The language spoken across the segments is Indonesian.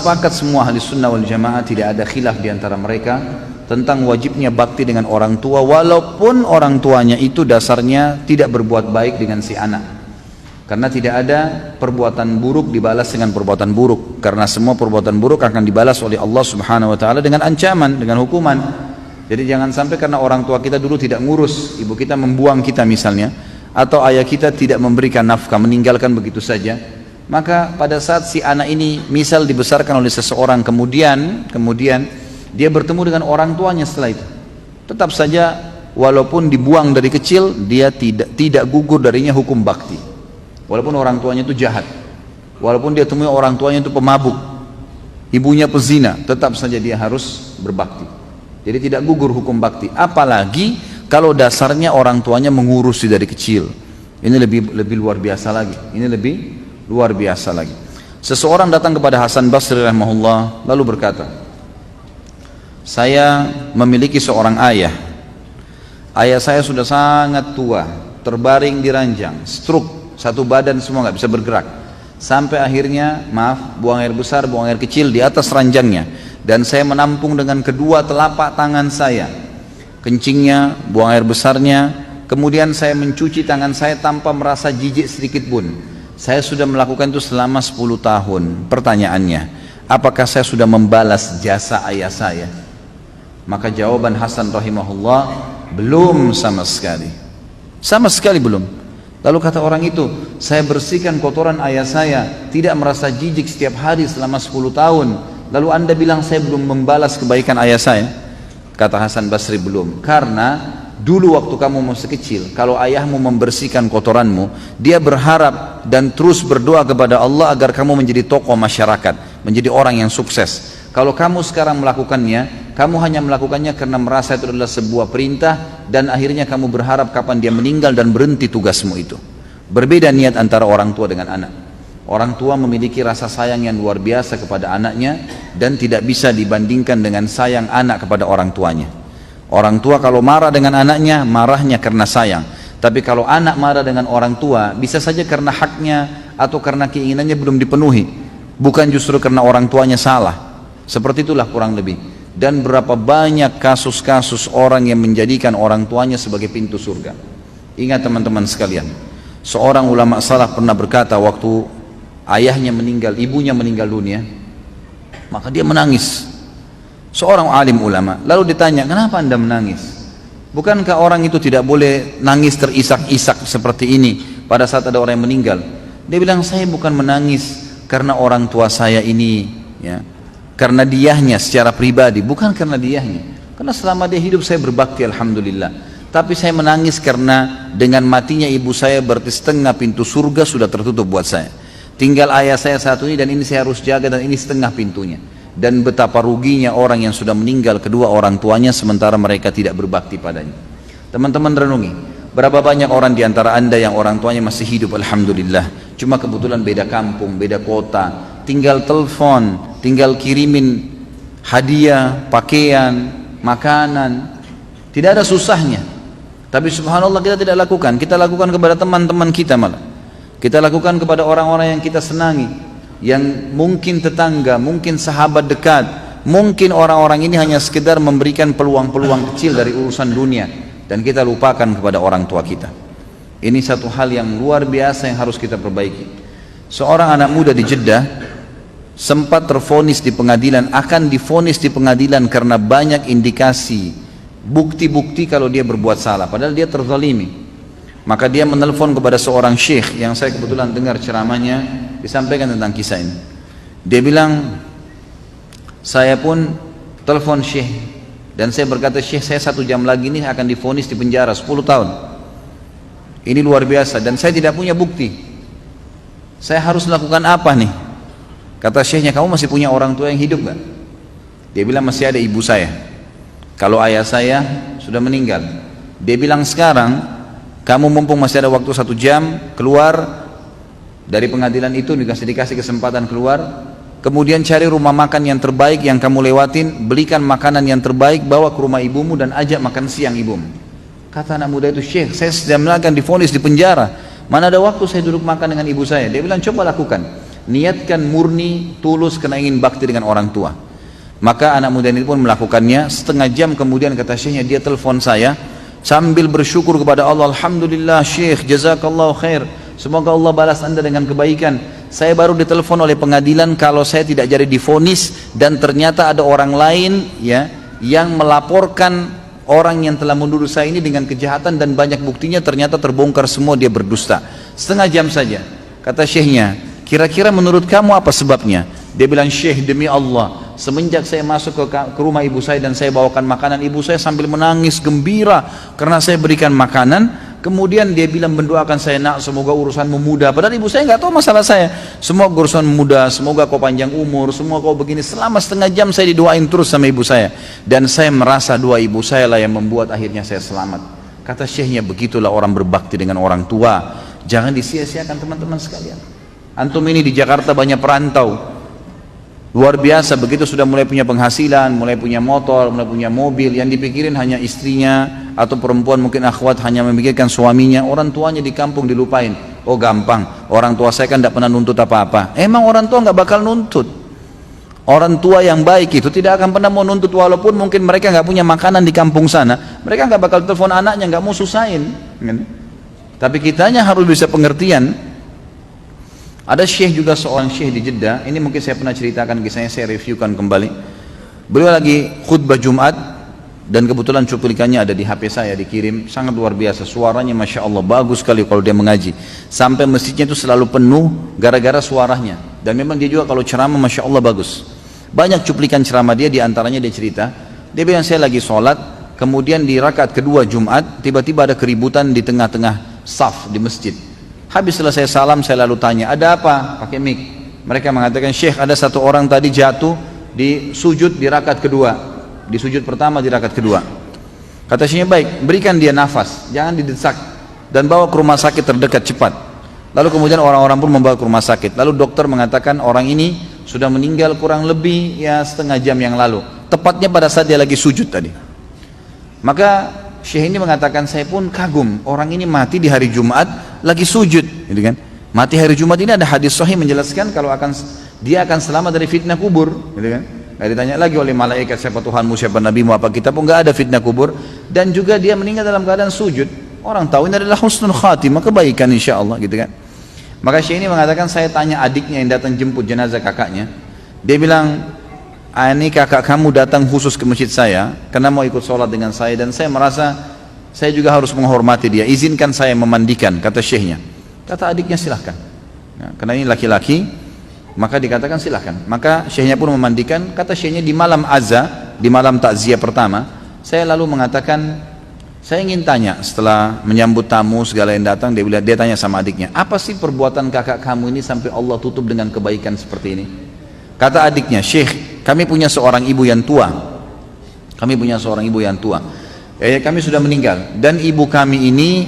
sepakat semua ahli sunnah wal jamaah, tidak ada khilaf di antara mereka tentang wajibnya bakti dengan orang tua, walaupun orang tuanya itu dasarnya tidak berbuat baik dengan si anak. Karena tidak ada perbuatan buruk dibalas dengan perbuatan buruk, karena semua perbuatan buruk akan dibalas oleh Allah Subhanahu wa taala dengan ancaman, dengan hukuman. Jadi jangan sampai karena orang tua kita dulu tidak ngurus, ibu kita membuang kita misalnya, atau ayah kita tidak memberikan nafkah, meninggalkan begitu saja, maka pada saat si anak ini misal dibesarkan oleh seseorang, kemudian dia bertemu dengan orang tuanya setelah itu, tetap saja walaupun dibuang dari kecil, dia tidak gugur darinya hukum bakti. Walaupun orang tuanya itu jahat, walaupun dia temui orang tuanya itu pemabuk, ibunya pezina, tetap saja dia harus berbakti. Jadi tidak gugur hukum bakti. Apalagi kalau dasarnya orang tuanya mengurusi dari kecil. Ini lebih luar biasa lagi. Ini lebih luar biasa lagi. Seseorang datang kepada Hasan Basri rahimahullah lalu berkata, saya memiliki seorang ayah. Ayah saya sudah sangat tua, terbaring di ranjang, stroke, satu badan semua nggak bisa bergerak, sampai akhirnya buang air besar, buang air kecil di atas ranjangnya, dan saya menampung dengan kedua telapak tangan saya kencingnya, buang air besarnya, kemudian saya mencuci tangan saya tanpa merasa jijik sedikit pun. Saya sudah melakukan itu selama 10 tahun. Pertanyaannya, apakah saya sudah membalas jasa ayah saya? Maka jawaban Hasan rahimahullah, belum sama sekali, belum. Lalu kata orang itu, saya bersihkan kotoran ayah saya, tidak merasa jijik setiap hari selama 10 tahun. Lalu anda bilang saya belum membalas kebaikan ayah saya? Kata Hasan Basri, belum. Karena dulu waktu kamu masih kecil, kalau ayahmu membersihkan kotoranmu, dia berharap dan terus berdoa kepada Allah agar kamu menjadi tokoh masyarakat, menjadi orang yang sukses. Kalau kamu sekarang melakukannya, kamu hanya melakukannya karena merasa itu adalah sebuah perintah, dan akhirnya kamu berharap kapan dia meninggal dan berhenti tugasmu itu. Berbeda niat antara orang tua dengan anak. Orang tua memiliki rasa sayang yang luar biasa kepada anaknya, dan tidak bisa dibandingkan dengan sayang anak kepada orang tuanya. Orang tua kalau marah dengan anaknya, marahnya karena sayang. Tapi kalau anak marah dengan orang tua, bisa saja karena haknya atau karena keinginannya belum dipenuhi, bukan justru karena orang tuanya salah. Seperti itulah kurang lebih. Dan berapa banyak kasus-kasus orang yang menjadikan orang tuanya sebagai pintu surga. Ingat teman-teman sekalian, seorang ulama salaf pernah berkata waktu ayahnya meninggal, ibunya meninggal dunia, maka dia menangis. Seorang alim ulama, lalu ditanya, kenapa anda menangis? Bukankah orang itu tidak boleh nangis terisak-isak seperti ini pada saat ada orang yang meninggal? Dia bilang, saya bukan menangis karena orang tua saya ini, ya, karena diahnya secara pribadi, bukan karena diahnya, karena selama dia hidup saya berbakti alhamdulillah. Tapi saya menangis karena dengan matinya ibu saya berarti setengah pintu surga sudah tertutup buat saya. Tinggal ayah saya satu ini, dan ini saya harus jaga, dan ini setengah pintunya. Dan betapa ruginya orang yang sudah meninggal kedua orang tuanya sementara mereka tidak berbakti padanya. Teman-teman renungi, berapa banyak orang di antara anda yang orang tuanya masih hidup alhamdulillah, cuma kebetulan beda kampung, beda kota, tinggal telepon, tinggal kirimin hadiah, pakaian, makanan, tidak ada susahnya. Tapi subhanallah kita tidak lakukan. Kita lakukan kepada teman-teman kita, malah kita lakukan kepada orang-orang yang kita senangi, yang mungkin tetangga, mungkin sahabat dekat, mungkin orang-orang ini hanya sekedar memberikan peluang-peluang kecil dari urusan dunia, dan kita lupakan kepada orang tua kita. Ini satu hal yang luar biasa yang harus kita perbaiki. Seorang anak muda di Jeddah sempat tervonis di pengadilan, akan divonis di pengadilan karena banyak indikasi, bukti-bukti kalau dia berbuat salah, padahal dia terzalimi. Maka dia menelpon kepada seorang syekh yang saya kebetulan dengar ceramahnya, disampaikan tentang kisah ini. Dia bilang, saya pun telepon syekh, dan saya berkata, syekh, saya 1 jam lagi ini akan divonis di penjara 10 tahun. Ini luar biasa, dan saya tidak punya bukti. Saya harus lakukan apa nih? Kata syekhnya, kamu masih punya orang tua yang hidup gak? Dia bilang, masih ada ibu saya. Kalau ayah saya sudah meninggal. Dia bilang, sekarang kamu mumpung masih ada waktu 1 jam, keluar dari pengadilan itu, dikasih kesempatan keluar, kemudian cari rumah makan yang terbaik yang kamu lewatin, belikan makanan yang terbaik, bawa ke rumah ibumu dan ajak makan siang ibumu. Kata anak muda itu, syekh, saya sedang akan divonis di penjara, mana ada waktu saya duduk makan dengan ibu saya. Dia bilang, coba lakukan. niatkan murni, tulus karena ingin bakti dengan orang tua. Maka anak muda ini pun melakukannya. Setengah jam kemudian kata syekhnya, dia telepon saya sambil bersyukur kepada Allah, Alhamdulillah Syekh, jazakallahu khair, semoga Allah balas anda dengan kebaikan. Saya baru ditelepon oleh pengadilan kalau saya tidak jadi divonis, dan ternyata ada orang lain ya yang melaporkan orang yang telah menuduh saya ini dengan kejahatan, dan banyak buktinya ternyata terbongkar semua, dia berdusta. Setengah jam saja. Kata syekhnya, kira-kira menurut kamu apa sebabnya? Dia bilang, Syekh, demi Allah, semenjak saya masuk ke rumah ibu saya dan saya bawakan makanan, ibu saya sambil menangis gembira karena saya berikan makanan. Kemudian dia bilang, mendoakan saya, nak, semoga urusanmu mudah. Padahal ibu saya nggak tahu masalah saya. Semoga urusanmu mudah, semoga kau panjang umur, semoga kau begini. Selama setengah jam saya didoain terus sama ibu saya, dan saya merasa doa ibu saya lah yang membuat akhirnya saya selamat. Kata syekhnya, begitulah orang berbakti dengan orang tua. Jangan disia-siakan teman-teman sekalian. Antum ini di Jakarta banyak perantau, luar biasa, begitu sudah mulai punya penghasilan, mulai punya motor, mulai punya mobil, yang dipikirin hanya istrinya, atau perempuan mungkin akhwat hanya memikirkan suaminya, orang tuanya di kampung dilupain. Oh gampang, orang tua saya kan tidak pernah nuntut apa-apa. Emang orang tua nggak bakal nuntut. Orang tua yang baik itu tidak akan pernah mau nuntut, walaupun mungkin mereka nggak punya makanan di kampung sana, mereka nggak bakal telepon anaknya, nggak mau susahin. Tapi kitanya harus bisa pengertian. Ada syekh juga, seorang syekh di Jeddah, ini mungkin saya pernah ceritakan kisahnya, saya reviewkan kembali. Beliau lagi khutbah Jumat, dan kebetulan cuplikannya ada di HP saya, dikirim, sangat luar biasa, suaranya Masya Allah, bagus sekali kalau dia mengaji. Sampai masjidnya itu selalu penuh gara-gara suaranya. Dan memang dia juga kalau ceramah Masya Allah bagus. Banyak cuplikan ceramah dia, diantaranya dia cerita, dia bilang, saya lagi sholat, kemudian di rakaat kedua Jumat, tiba-tiba ada keributan di tengah-tengah saf di masjid. Habis selesai salam, saya lalu tanya, ada apa? Pakai mic. Mereka mengatakan, Syekh, ada satu orang tadi jatuh di sujud di rakaat kedua, di sujud pertama di rakaat kedua. Kata syekhnya, baik, berikan dia nafas, jangan didesak, dan bawa ke rumah sakit terdekat cepat. Lalu kemudian orang-orang pun membawa ke rumah sakit. Lalu dokter mengatakan orang ini sudah meninggal kurang lebih ya setengah jam yang lalu, tepatnya pada saat dia lagi sujud tadi. Maka syekh ini mengatakan, saya pun kagum, orang ini mati di hari Jumat lagi sujud, gitu kan? Mati hari Jumat ini ada hadis sahih menjelaskan kalau dia akan selamat dari fitnah kubur, gitu kan? Nggak ditanya lagi oleh malaikat siapa Tuhanmu, siapa nabimu, apa kitabmu, nggak ada fitnah kubur. Dan juga dia meninggal dalam keadaan sujud, orang tahu ini adalah husnul khatimah, kebaikan insya Allah, gitu kan? Maka syekh ini mengatakan, saya tanya adiknya yang datang jemput jenazah kakaknya, dia bilang, ini kakak kamu datang khusus ke masjid saya karena mau ikut sholat dengan saya, dan saya merasa saya juga harus menghormati dia, izinkan saya memandikan, kata syekhnya. Kata adiknya, silahkan. Nah, karena ini laki-laki, maka dikatakan silahkan. Maka syekhnya pun memandikan. Kata syekhnya, di malam azza, di malam takziah pertama, saya lalu mengatakan, saya ingin tanya, setelah menyambut tamu segala yang datang, dia tanya sama adiknya, apa sih perbuatan kakak kamu ini sampai Allah tutup dengan kebaikan seperti ini? Kata adiknya, Syekh, kami punya seorang ibu yang tua. Kami punya seorang ibu yang tua. Kami sudah meninggal, dan ibu kami ini,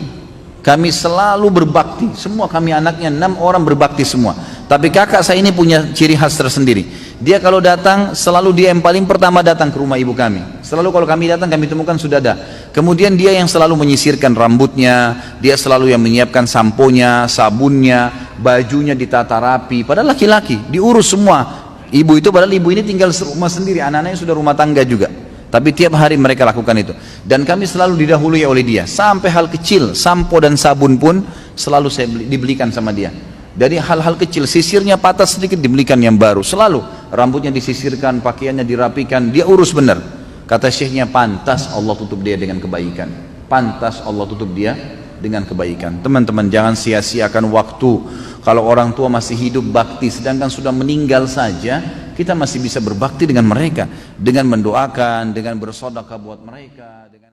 kami selalu berbakti. Semua kami anaknya 6 orang berbakti semua. Tapi kakak saya ini punya ciri khas tersendiri. Dia kalau datang, selalu dia yang paling pertama datang ke rumah ibu kami. Selalu kalau kami datang, kami temukan sudah ada. Kemudian dia yang selalu menyisirkan rambutnya, dia selalu yang menyiapkan samponya, sabunnya, bajunya ditata rapi. Padahal laki-laki, diurus semua. Ibu itu, padahal ibu ini tinggal rumah sendiri, anak-anaknya sudah rumah tangga juga, tapi tiap hari mereka lakukan itu. Dan kami selalu didahului oleh dia, sampai hal kecil, sampo dan sabun pun selalu dibelikan sama dia. Dari hal-hal kecil, sisirnya patah sedikit dibelikan yang baru, selalu rambutnya disisirkan, pakaiannya dirapikan, dia urus benar. Kata syekhnya, pantas Allah tutup dia dengan kebaikan, pantas Allah tutup dia dengan kebaikan. Teman-teman, jangan sia-siakan waktu. Kalau orang tua masih hidup bakti, sedangkan sudah meninggal saja, kita masih bisa berbakti dengan mereka, dengan mendoakan, dengan bersedekah buat mereka, dengan